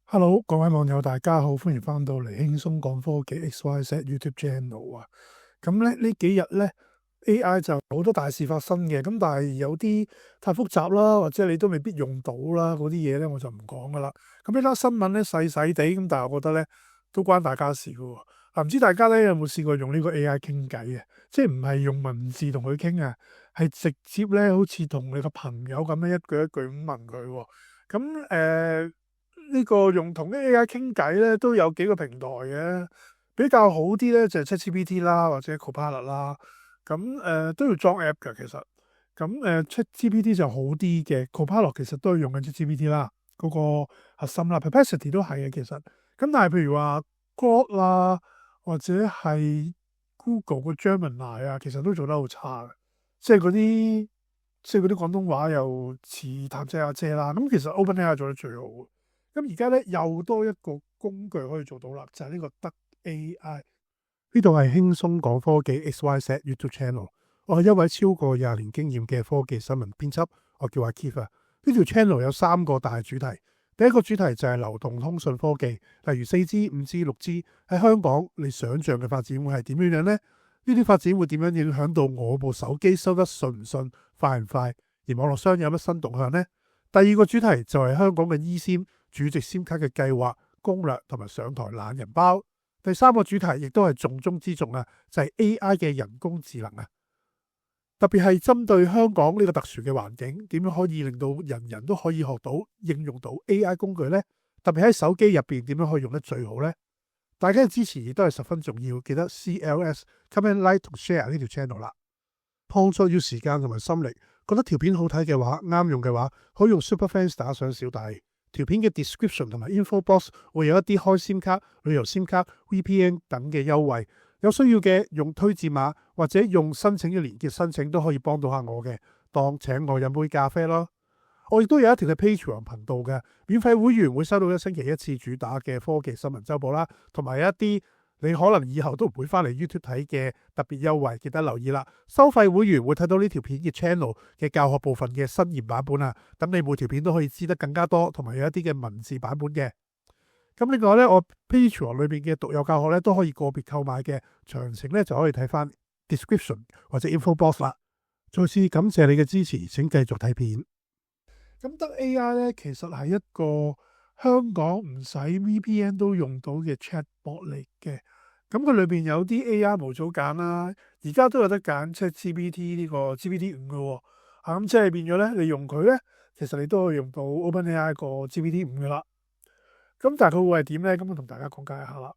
Hello，各位網友大家好，歡迎翻到嚟輕鬆講科技 XYZ YouTube Channel 啊。咁咧呢幾日咧 AI 就好多大事發生嘅，咁但係有啲太複雜啦，或者你都未必用到啦，嗰啲嘢咧我就唔講噶啦。咁呢單新聞咧細細地，咁但係我覺得咧都關大家事噶喎。唔知大家咧有冇試過用呢個 AI 傾偈啊？即係唔係用文字同佢傾啊，係直接咧好似同你個朋友咁樣一句一句咁問佢喎。咁呢個用同 AI 傾偈咧都有幾個平台嘅，比較好啲咧就係 ChatGPT 啦，或者 Copilot 啦。咁都要裝 app 嘅其實。咁ChatGPT 就好啲嘅，Copilot 其實都係用緊 ChatGPT 啦，嗰個核心啦，Perplexity 都係嘅其實。咁但係譬如話 Claude 啦，或者係 Google 個 Gemini 啊，其實都做得好差嘅，即係嗰啲廣東話又似淡姐阿姐啦。咁其實 OpenAI 做得最好。咁而家咧又多一個工具可以做到啦，就係呢個得 AI。呢度係輕鬆講科技 XYZ YouTube Channel，我係一位超過20年經驗嘅科技新聞編輯，我叫阿 Keith 啊。呢條 channel 有3個大主題，第一個主題就係流動通訊科技，例如4G、5G、6G 喺香港，你想象嘅發展會係點樣樣呢？呢啲發展會點樣影響到我部手機收得順唔順、快唔快？而網絡商有乜新動向呢？第二個主題就係香港嘅 eSIM 主席 SIM 卡嘅計劃、攻略同埋上台懶人包。第三個主題亦都係重中之重啊，就係 AI 嘅人工智能啊，特別係針對香港呢個特殊嘅環境，點樣可以令到人人都可以學到應用到 AI 工具呢？特別喺手機入邊點樣可以用得最好呢？大家嘅支持亦都係十分重要，記得 CLS comment like 同 share 呢條 channel 啦。創作要時間同埋心力，覺得條片好睇嘅話，啱用嘅話，可以用 Super Fans 打賞小弟。條片嘅 description 同埋 info box 會有一啲開 SIM 卡、旅遊 SIM 卡、VPN 等嘅優惠，有需要嘅用推薦碼或者用申請嘅連結申請都可以幫到下我嘅，當請我飲杯咖啡咯。我亦都有一條嘅 Patreon 頻道嘅，免費會員會收到1星期1次主打嘅科技新聞週報啦，同埋一啲你可能以後都唔會翻嚟 YouTube 睇嘅特別優惠，記得留意啦。收費會員會睇到呢條片嘅 channel 嘅教學部分嘅新言版本啊，等你每條片都可以知得更加多，同埋有一啲嘅文字版本嘅。咁另外咧，我 Patreon 裏邊嘅獨有教學咧都可以個別購買嘅，詳情咧就可以睇翻 description 或者 info box 啦。再次感謝你嘅支持，請繼續睇片。咁得 AI 咧，其實係一個香港唔使 VPN 都用到嘅 chatbot 嚟嘅。咁佢裏邊有啲 AI 模組揀啦，而家都有得揀，即係 GPT 呢個 GPT5嘅喎。咁即係變咗咧，你用佢咧，其實你都可以用到 OpenAI 個 GPT5嘅啦。咁但係佢會係點咧？咁我同大家講解一下啦。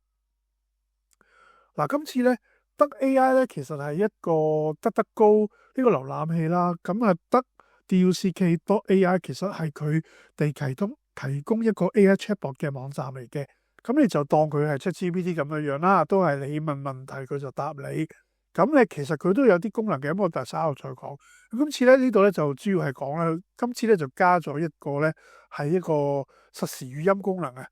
嗱，今次咧得 AI 咧，其實係一個得高呢個瀏覽器啦。咁啊得 DUCK.AI 其實係佢哋提供一個 AI chatbot 嘅網站嚟嘅。咁你就當佢係 ChatGPT 咁樣樣啦，都係你問問題佢就答你。咁咧其實佢都有啲功能嘅，咁我第三個再講。今次咧呢度咧就主要係講咧，今次咧就加咗一個咧係一個實時語音功能啊。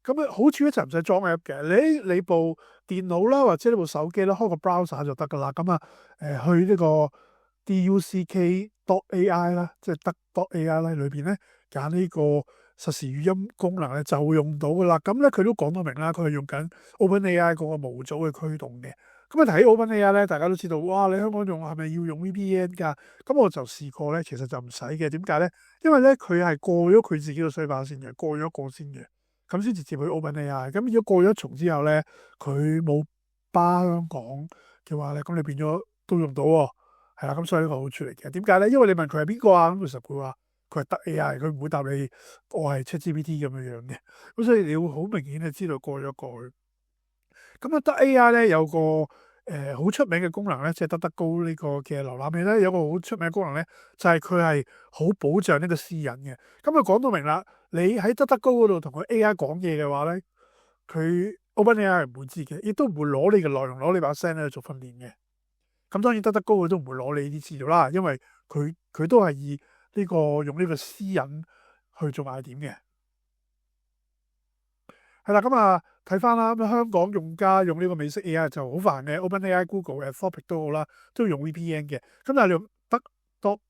咁啊好處咧就唔使裝 app 嘅，你部電腦啦或者呢部手機啦開個 browser 就得噶啦。咁啊去呢個 DUCK.AI 啦，即係得 .AI 啦，裏邊咧揀呢個實時語音功能咧就會用到噶啦。咁咧佢都講到明啦，佢係用緊 OpenAI 嗰個模組去驅動嘅。咁啊睇 OpenAI 咧，大家都知道，哇！你香港用係咪要用 VPN 㗎？咁我就試過咧，其實就唔使嘅。點解咧？因為咧佢係過咗佢自己嘅衰把先嘅，過咗一個先嘅。咁先直接去 OpenAI。咁如果過咗一重之後咧，佢冇巴香港嘅話咧，咁你變咗都用到喎。係啦，咁所以呢個好處嚟嘅。點解咧？因為你問佢係邊個啊？咁其實佢話佢係得 AI，佢唔會答你我係 ChatGPT 咁樣樣嘅。咁所以你會好明顯係知道過咗過去。咁啊，得 AI 咧有個好出名嘅功能咧，即係得高呢個嘅瀏覽器咧，有個好出名嘅功能咧，就係佢係好保障呢個私隱嘅。咁佢講到明啦，你喺得高嗰度同佢 AI 講嘢嘅話咧，佢 OpenAI 係唔會知嘅，亦都唔會攞你嘅內容攞你把聲咧做訓練嘅。咁當然得高佢都唔會攞你啲資料啦，因為佢都係以呢個用呢個私隱去做賣點嘅。係啦，咁啊睇翻啦，咁香港用家用呢個美式 AI 就好煩嘅，OpenAI、Google、Anthropic 都好啦，都要用 VPN 嘅。咁但係你用得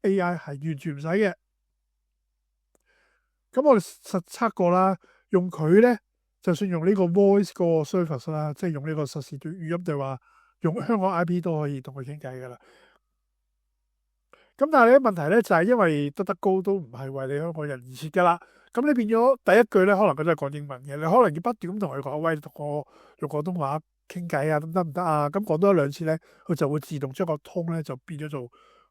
AI 係完全唔使嘅。咁我哋實測過啦，用佢咧，就算用呢個 voice 嗰個 service 啦，即係用呢個實時語音對話，用香港 IP 都可以同佢傾偈噶啦。咁但係咧問題咧就係因為得得高都唔係為你香港人而設噶啦。咁你變咗第一句咧，可能佢都係講英文嘅，你可能要不斷咁同佢講，喂，同我用廣東話傾偈啊，咁得唔得啊？咁講多一兩次咧，佢就會自動將個 tone 咧就變咗做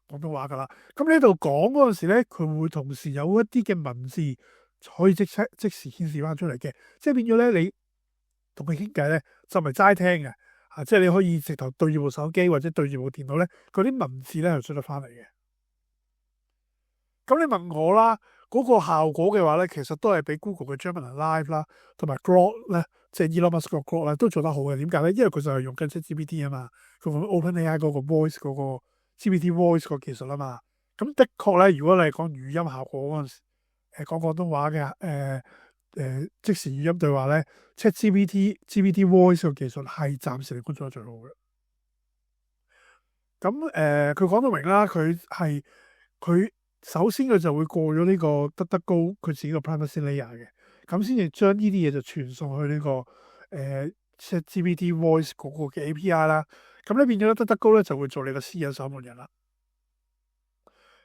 廣東話噶啦。咁呢度講嗰陣時咧，佢會同時有一啲嘅文字可以即時顯示翻出嚟嘅，即係變咗咧你同佢傾偈咧就唔係齋聽嘅，即係你可以直頭對住部手機或者對住部電腦咧，嗰啲文字咧係出得翻嚟嘅。咁你問我啦，嗰個效果嘅話咧，其實都係比 Google 嘅 Gemini Live 啦，同埋 Grok 咧，即係 Elon Musk 個 Grok 咧，都做得好嘅。點解咧？因為佢就係用緊 ChatGPT 啊嘛，佢用 OpenAI 嗰個 Voice 嗰個 GPT Voice 個技術啊嘛。咁的確咧，如果你係講語音效果嗰陣時，講廣東話嘅即時語音對話咧，ChatGPT Voice 個技術係暫時嚟講做得最好嘅。咁佢講到明啦，佢首先佢就會過咗呢個得得高佢自己個 privacy layer 嘅，咁先至將呢啲嘢就傳送去呢個ChatGPT Voice 嗰個嘅 API 啦。咁咧變咗得得高咧就會做你個私隱守門人啦。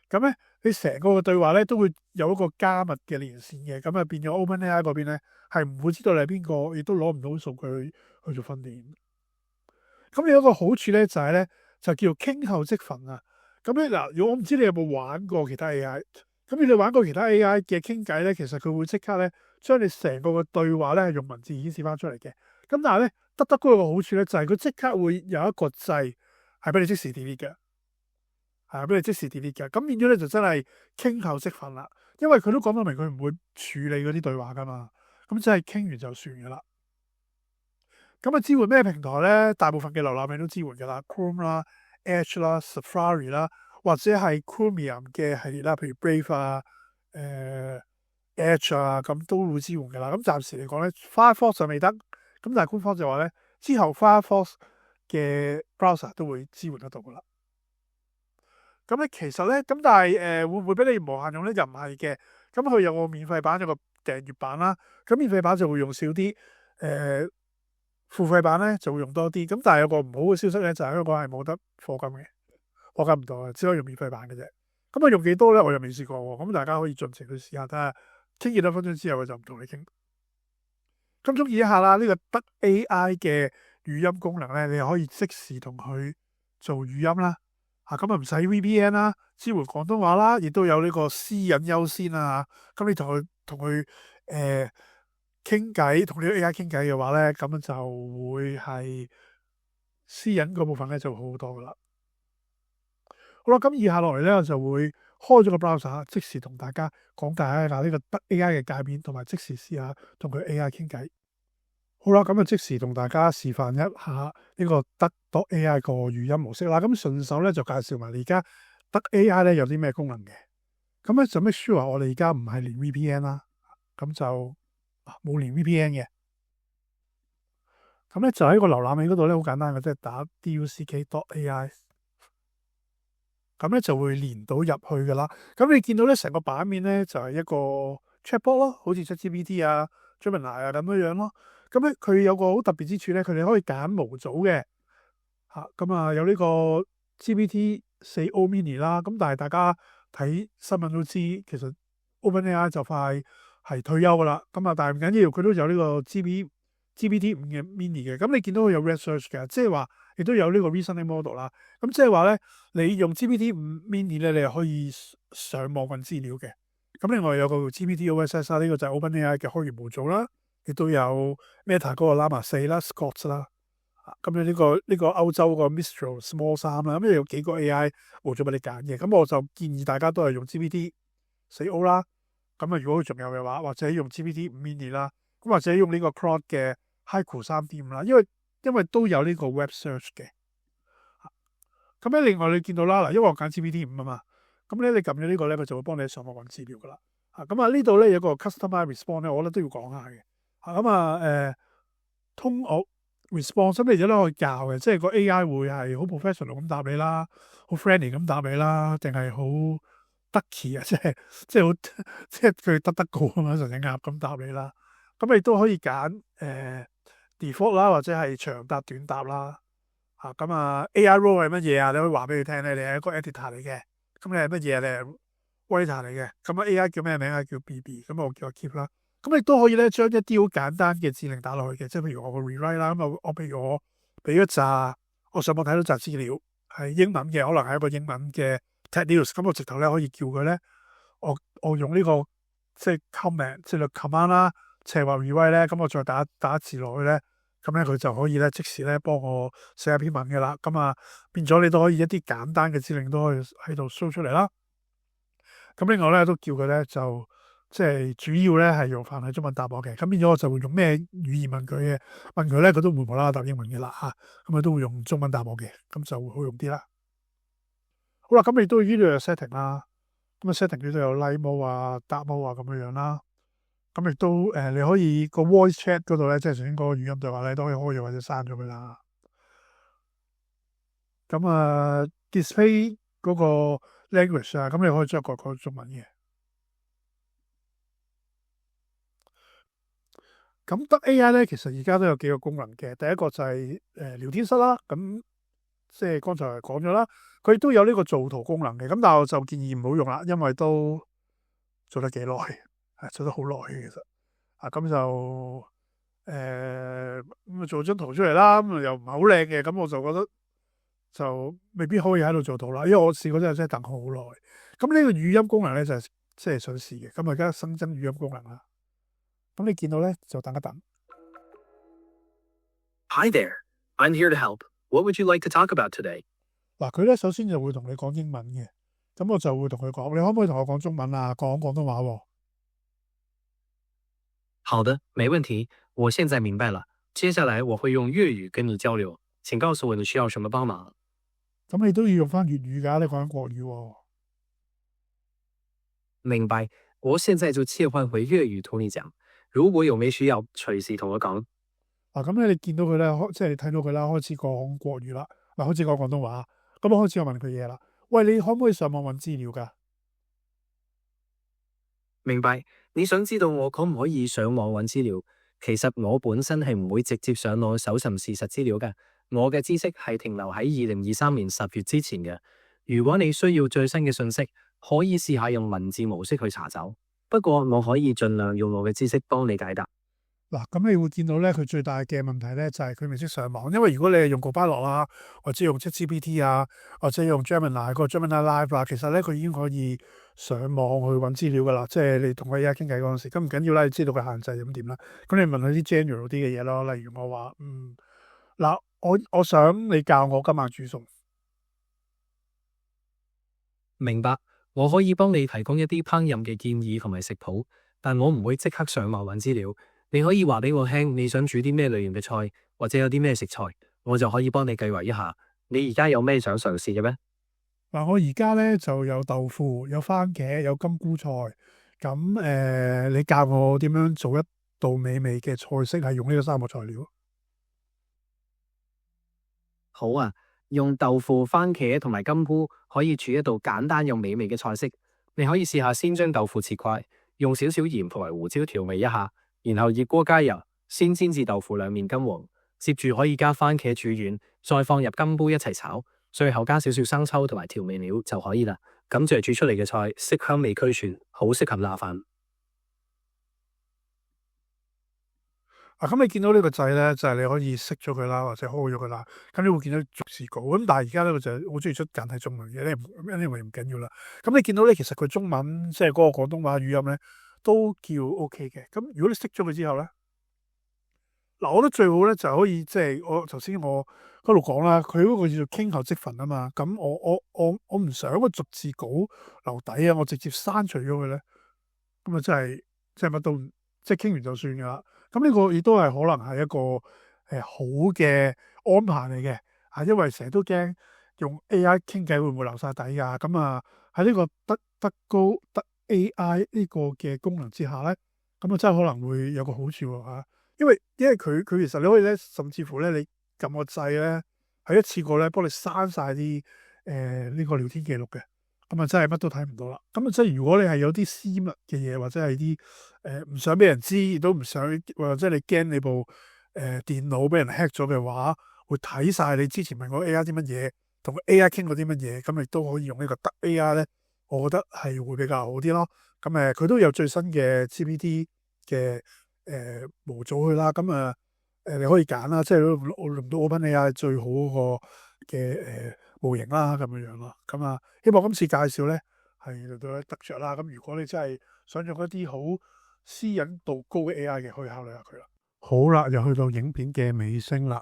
咁咧你成個對話咧都會有一個加密嘅連線嘅，咁啊變咗 OpenAI 嗰邊咧係唔會知道你係邊個，亦都攞唔到數據去做訓練。咁有一個好處咧就係咧就叫做傾後即焚啊。咁咧嗱，如果我唔知你有冇玩過其他 AI，咁你哋玩過其他 AI 嘅傾偈咧，其實佢會即刻咧將你成個嘅對話咧係用文字顯示翻出嚟嘅。咁但係咧得得高有個好處咧就係佢即刻會有一個掣係俾你即時 delete 嘅，係俾你即時 delete 嘅。咁變咗咧就真係傾後即焚啦，因為佢都講到明佢唔會處理嗰啲對話噶嘛，咁真係傾完就算噶啦。咁啊支援咩平台咧？大部分嘅瀏覽器都支援噶啦 ，Chrome 啦、Edge 啦、Safari 啦，或者係 Chromium 嘅系列啦，譬如 Brave 啊、Edge 啊，咁都會支援噶啦。咁暫時嚟講咧，Firefox 就未得，咁但係官方就話咧，之後 Firefox 嘅 browser 都會支援得到噶啦。咁咧其實咧，咁但係會唔會俾你無限用咧？又唔係嘅。咁佢有個免費版，有個訂閱版啦。咁免費版就會用少啲，付費版咧就會用多啲，咁但係有個唔好嘅消息咧，就係香港係冇得課金嘅，課金唔到嘅，只可以用免費版嘅啫。咁啊用幾多咧？我又未試過喎。咁大家可以盡情去試下睇下，傾幾多分鐘之後，佢就唔同你傾。咁中意一下啦，呢個得 AI 嘅語音功能咧，你又可以即時同佢做語音啦。咁啊唔使 VPN 啦，支援廣東話啦，亦都有呢個私隱優先啊。咁你同佢傾偈，同呢個 AI 傾偈嘅話咧，咁就會係私隱嗰部分咧就會好好多噶啦。好啦，咁以下落嚟咧，我就會開咗個 browser，即時同大家講解一下呢個得 AI 嘅界面，同埋即時試下同佢 AI 傾偈。好啦，咁啊即時同大家示範一下呢個得 AI 個語音模式啦。咁順手咧就介紹埋你而家得 AI 咧有啲咩功能嘅。咁咧就 make sure 我哋而家唔係連 VPN 啦，咁就冇連 VPN 嘅。咁咧就喺個瀏覽器嗰度咧，好簡單嘅，即係打 duck.ai，咁咧就會連到入去噶啦。咁你見到咧成個版面咧就係一個 chatbot 咯，好似 ChatGPT 啊、Gemini 啊咁樣樣咯。咁咧佢有個好特別之處咧，佢哋可以揀模組嘅。咁啊有呢個 GPT-4o Mini 啦。咁但係大家睇新聞都知，其實 OpenAI 就快係退休噶啦。咁啊但係唔緊要，佢都有呢個 GPT-5 嘅 Mini 嘅。咁你見到佢有 Research 嘅，即係話亦都有呢個 Reasoning Model 啦。咁即係話咧，你用 GPT-5 Mini 咧，你係可以上網揾資料嘅。咁另外有個 GPT-OSS 啦，呢個就係 OpenAI 嘅開源模組啦。亦都有 Meta 嗰個 Llama 4啦、Scott 啦。咁樣呢個歐洲個 Mistral Small 3啦。咁有幾個 AI 模組俾你揀嘅。咁我就建議大家都係用 GPT-4o 啦。咁啊，如果仲有嘅話，或者用 GPT-5 Mini 啦。咁或者用呢個 Claude 嘅 Haiku 3.5啦，因為都有呢個 Web Search 嘅。咁咧，另外你見到啦，嗱，因為我揀 GPT-5啊嘛，咁咧你撳咗呢個咧，佢就會幫你上網揾資料噶啦。咁啊呢度咧有個 Customize Response 咧，我覺得都要講下嘅。Tone of Response 咁你而家都可以教嘅，即係個 AI 會係好 professional 咁答你啦，好 friendly 咁答你啦，定係好 ducky 啊，即係好即係佢得高啊嘛，成隻鴨咁答你啦。咁你都可以揀default 啦，或者係長答短答啦。咁AI role 係乜嘢啊？你可以話俾佢聽咧，你係一個 editor 嚟嘅。咁你係乜嘢？你係 writer 嚟嘅。咁AI 叫咩名啊？叫 BB。咁我叫我 keep 啦。咁你都可以咧將一啲好簡單嘅指令打落去嘅，即係譬如我個 rewrite 啦。咁我譬如我俾一紮，我上網睇到紮資料係英文嘅，可能係一個英文嘅 tech news。咁我直頭咧可以叫佢咧，我用呢個即係 comment 即係 command 啦，即係話 rewrite 咧。咁我再打字落去咧。咁咧佢就可以咧即時咧幫我寫一篇文嘅啦。咁變咗你都可以一啲簡單嘅指令都可以喺度 show 出嚟啦。咁另外咧都叫佢咧就即係主要咧係用繁體中文答我嘅。咁變咗我就會用咩語言問佢嘅，問佢咧佢都唔會無啦啦答英文嘅啦嚇。咁佢都會用中文答我嘅，咁就會好用啲啦。好啦，咁你都呢度有 setting 啦。咁setting 呢度有 light mode 啊、dark mode 啊咁樣啦。咁亦都你可以個 voice chat 嗰度咧，即係頭先嗰個語音對話咧，都可以開咗或者刪咗佢啦。咁display 嗰個 language 啊，咁你可以將改中文嘅。咁得 AI 咧，其實而家都有幾個功能嘅。第一個就係聊天室啦，咁即係剛才講咗啦，佢都有呢個造圖功能嘅。咁但係我就建議唔好用啦，因為都做得幾耐，做得好耐嘅其實。咁就咁做張圖出嚟啦，咁又唔係好靚嘅，咁我就覺得就未必可以喺度做到啦，因為我試過真係等好耐。咁呢個語音功能咧就係即係想試嘅，咁而家新增語音功能啦。咁你見到咧就等一等。Hi there, I'm here to help. What would you like to talk about today? 嗱，佢咧首先就會同你講英文嘅，咁我就會同佢講，你可唔可以同我講中文啊？講廣東話喎。好的，沒問題，我現在明白了。接下來我會用粵語跟你交流，請告訴我你需要什麼幫忙。咁你都要用翻粵語㗎，你講緊國語喎。明白，我現在就切換回粵語同你講。如果有咩需要，隨時同我講。咁咧你見到佢咧，即係你睇到佢啦，開始講國語啦，開始講廣東話。咁我開始我問佢嘢啦。喂，你可唔可以上網揾資料㗎？明白，你想知道我可唔可以上網揾資料？其實我本身係唔會直接上網搜尋事實資料嘅，我嘅知識係停留喺2023年10月之前嘅。如果你需要最新嘅信息，可以試下用文字模式去查找。不過我可以盡量用我嘅知識幫你解答。嗱，咁你會見到咧，佢最大嘅問題咧就係佢未識上網。因為如果你係用 Copilot 啊，或者用 ChatGPT 啊，或者用 Gemini 個 Gemini Live 啊，其實咧佢已經可以上網去揾資料噶啦。即係你同佢而家傾偈嗰陣時，咁唔緊要啦，你知道佢限制咁點啦。咁你問佢啲 general 啲嘅嘢咯，例如我話嗱，我想你教我今晚煮餸。明白，我可以幫你提供一啲烹飪嘅建議同埋食譜，但我唔會即刻上網揾資料。你可以話俾我聽你想煮啲咩類型嘅菜，或者有啲咩食材，我就可以幫你計劃一下。你而家有咩想嘗試嘅咩？嗱，我而家咧就有豆腐、有番茄、有金菇菜。咁你教我點樣做一道美味嘅菜式，係用呢個三個材料。好啊，用豆腐、番茄同埋金菇可以煮一道簡單又美味嘅菜式。你可以試下先將豆腐切塊，用少少鹽同埋胡椒調味一下，然後熱鍋加油，先煎至豆腐兩面金黃。接住可以加番茄煮軟，再放入金菇一齊炒，最後加少少生抽同埋調味料就可以啦。咁就係煮出嚟嘅菜，色香味俱全，好適合臘飯。咁你見到呢個掣咧，就係你可以熄咗佢啦，或者開咗佢啦。咁你會見到逐字稿。咁但係而家咧，佢就好中意出簡體中文嘅，因為唔緊要啦。咁你見到咧，其實佢中文即係嗰個廣東話語音咧，都叫 OK 嘅。咁如果你熄咗佢之後咧，嗱，我覺得最好咧就可以即係我頭先我嗰度講啦，佢嗰個叫做傾後積分啊嘛。咁我唔想個逐字稿留底啊，我直接刪除咗佢咧。咁啊真係即係乜都唔即係傾完就算噶啦。咁呢個亦都係可能係一個好嘅安排嚟嘅。因為成日都驚用 AI 傾偈會唔會流晒底㗎。咁喺呢個得高得 AI 呢個嘅功能之下咧，咁真係可能會有個好處喎。因為佢其實你可以咧，甚至乎咧你撳個掣咧，係一次過咧幫你刪晒啲呢個聊天記錄嘅。咁啊真係乜都睇唔到啦。咁啊即係如果你係有啲私密嘅嘢，或者係啲唔想俾人知，亦都唔想，或者你驚你部電腦俾人 hack 咗嘅話，會睇晒你之前問過 AI 啲乜嘢，同個 AI 傾過啲乜嘢，咁亦都可以用呢個得 AI 咧，我覺得係會比較好啲咯。咁佢都有最新嘅 GPT 嘅模組去啦。咁你可以揀啦，即係我用到 OpenAI 最好嗰個嘅模型啦，咁樣咯。咁希望今次介紹咧係令到你得着啦。咁如果你真係想用一啲好私隱度高嘅 AI 嘅，可以考慮下佢啦。好啦，又去到影片嘅尾聲啦。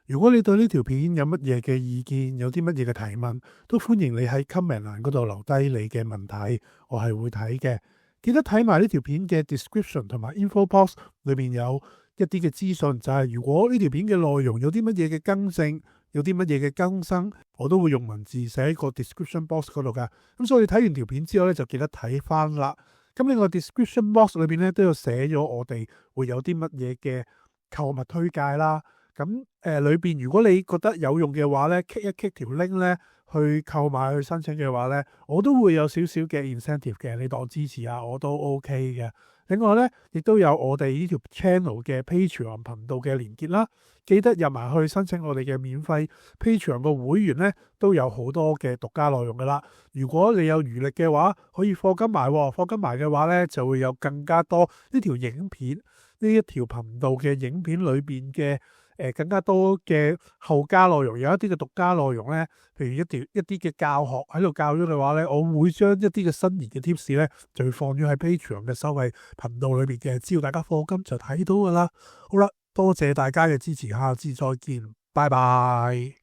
如果你對呢條片有乜嘢嘅意見，有啲乜嘢嘅提問，都歡迎你喺 comment 欄嗰度留低你嘅問題，我係會睇嘅。記得睇埋呢條片嘅 description 同埋 info box 裏邊有一啲嘅資訊，就係如果呢條片嘅內容有啲乜嘢嘅更正，有啲乜嘢嘅更新，我都會用文字寫喺個 description box 嗰度噶。咁所以睇完條片之後咧，就記得睇翻啦。咁呢個 description box 裏邊咧都有寫咗我哋會有啲乜嘢嘅購物推介啦。咁裏邊如果你覺得有用嘅話咧，click 一 click 條 link 咧去購買去申請嘅話咧，我都會有少少嘅 incentive 嘅，你當支持下我都 OK 嘅。另外咧，亦都有我哋呢條 channel 嘅 Patreon 頻道嘅連結啦，記得入埋去申請我哋嘅免費 Patreon 個會員咧，都有好多嘅獨家內容噶啦。如果你有餘力嘅話，可以課金埋，課金埋嘅話咧，就會有更加多呢條影片呢一條頻道嘅影片裏邊嘅更加多嘅後加內容，有一啲嘅獨家內容咧，譬如一啲嘅教學喺度教咗嘅話咧，我會將一啲嘅新研嘅 tips 咧，就會放咗喺 Patreon 嘅收費頻道裏邊嘅，只要大家課金就睇到噶啦。好啦，多謝大家嘅支持，下次再見，拜拜。